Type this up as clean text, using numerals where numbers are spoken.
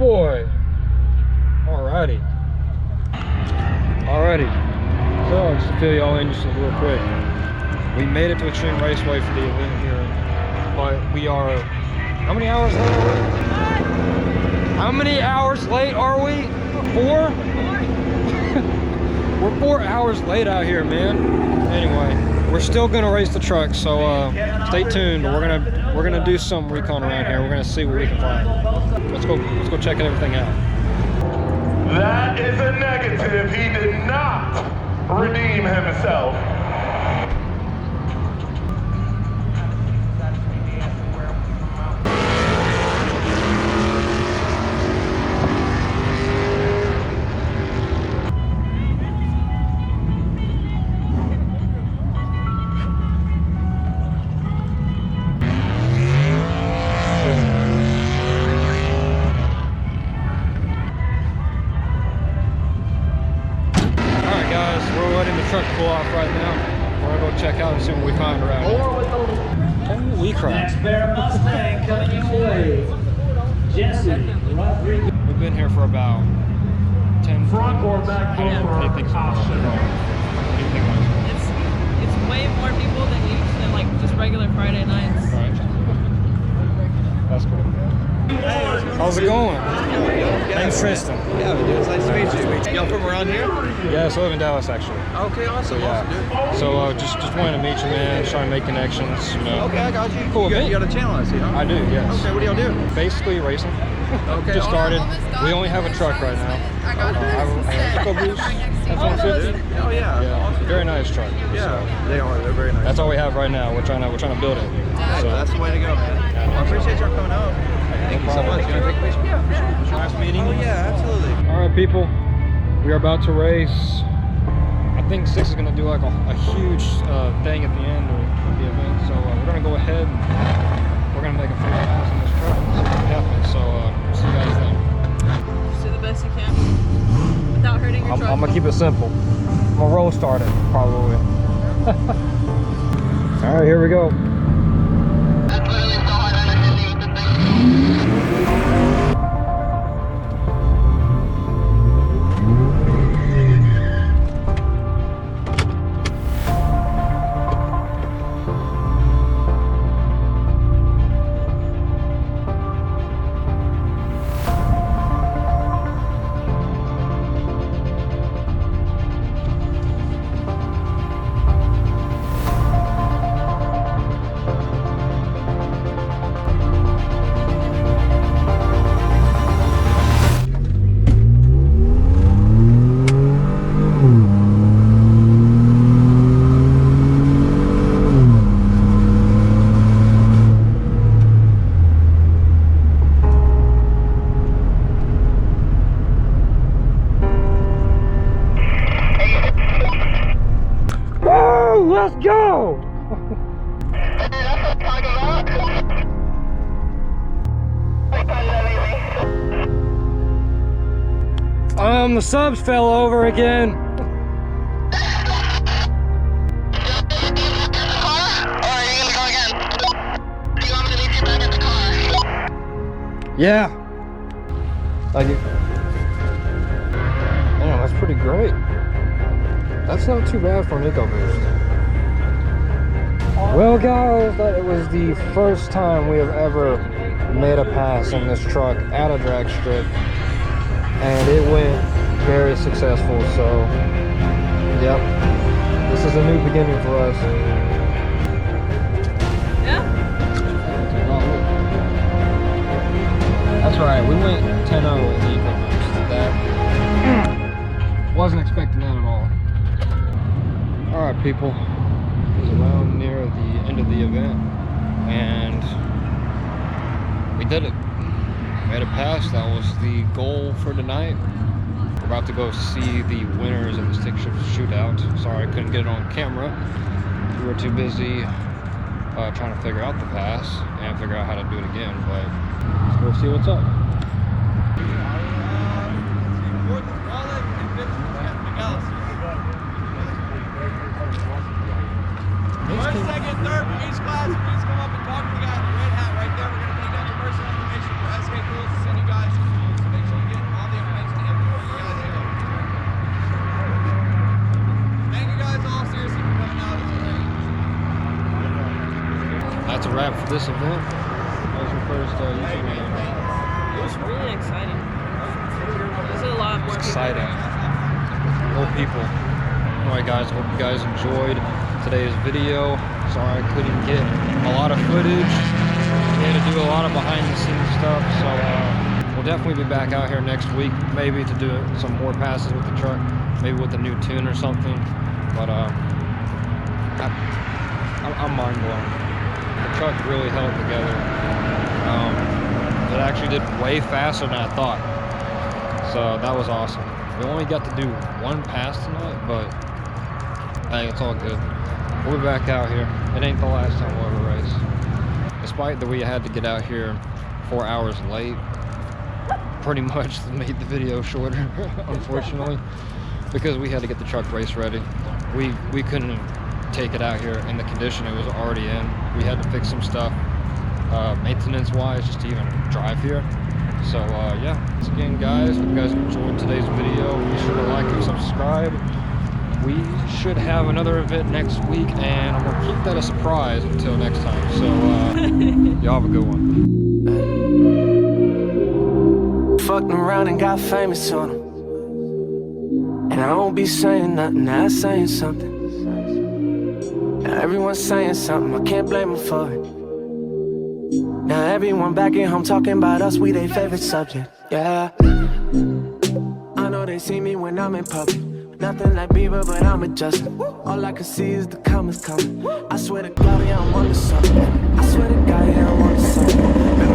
boy. Alrighty. So just to fill y'all in just real quick, we made it to Extreme Raceway for the event here, but we are, how many hours late are we? How many hours late are we? 4? We're 4 hours late out here, man. Anyway, we're still gonna race the truck, so stay tuned. We're gonna do some recon around here. We're gonna see what we can find. Let's go check everything out. That is a negative. He did not redeem himself. Truck pull off right now. We're gonna go check out and see what we find around here. Holy crap. Next pair Mustang coming your way. Jesse Rodriguez. We've been here for about 10 Front or back door optional. It's way more people than usually, like just regular Friday nights. Right. That's cool. How's it going? Name's Tristan. Yeah, it's nice to meet you. Y'all from around here? Yeah, so I live in Dallas actually. Okay, awesome. So yeah. So just wanted to meet you, man. Trying to make connections, you know. Okay, I got you. Cool. You got a channel, I see, huh? I do, yes. Okay, what do y'all do? Basically racing. Okay. Just started. We only have a truck right now. I have a EcoBoost F-150. Oh yeah. Yeah, Awesome. very nice truck. Yeah, So they are. They're very nice. that's all we have right now. We're trying to build it. So that's the way to go, man. Well, I appreciate y'all coming out. Thank you so much. You gonna take a picture? Yeah, for sure. Nice meeting you. Oh yeah, absolutely. All right, people. We are about to race. I think 6 is going to do like a huge thing at the end of the event. So we're going to go ahead and we're going to make a first pass in this truck. So see you guys then. Just do the best you can without hurting your truck. I'm going to keep it simple. I'm going to roll start it, probably. All right, here we go. That's literally so hard to understand you with this thing. Let's go! The subs fell over again. Yeah. Thank you. Damn, that's pretty great. That's not too bad for an EcoBoost. Well guys, that was the first time we have ever made a pass in this truck at a drag strip, and it went very successful. So yep, this is a new beginning for us. Yeah? That's right, we went 10-0 in the EcoBoost. That wasn't expecting that at all. Alright people, it was around near the end of the event and we did it. Made a pass. That was the goal for tonight. We're about to go see the winners of the stick shift shootout. Sorry I couldn't get it on camera. We were too busy trying to figure out the pass and figure out how to do it again, but let's go see what's up. First, second, third for each class. Please come up and talk to the guy in the red hat right there. We're going to take down your personal information for SK Tools to send you guys. So make a wrap for this event. That was your first YouTube video. It was really exciting. There's a lot more Exciting. More people. Alright guys, hope you guys enjoyed today's video. Sorry I couldn't get a lot of footage. We had to do a lot of behind the scenes stuff, so we'll definitely be back out here next week, maybe to do some more passes with the truck, maybe with a new tune or something. But I'm mind blown. The truck really held together. It actually did way faster than I thought, so that was awesome. We only got to do one pass tonight, but hey, it's all good. We'll be back out here. It ain't the last time we'll ever race. Despite that we had to get out here 4 hours late, pretty much made the video shorter, unfortunately, because we had to get the truck race ready. We couldn't take it out here in the condition it was already in. We had to fix some stuff, maintenance-wise, just to even drive here. So yeah, once again guys, hope you guys enjoyed today's video. Be sure to like and subscribe. We should have another event next week, and I'm gonna keep that a surprise until next time. So y'all have a good one. Fucked around and got famous on them. And I won't be saying nothing, not saying something. Now everyone's saying something, I can't blame them for it. Now everyone back at home talking about us, we their favorite subject, yeah. I know they see me when I'm in public. Nothing like Bieber, but I'm adjusting. All I can see is the comments coming. I swear to God, yeah, I'm on to something. I swear to God, yeah, I'm on to something.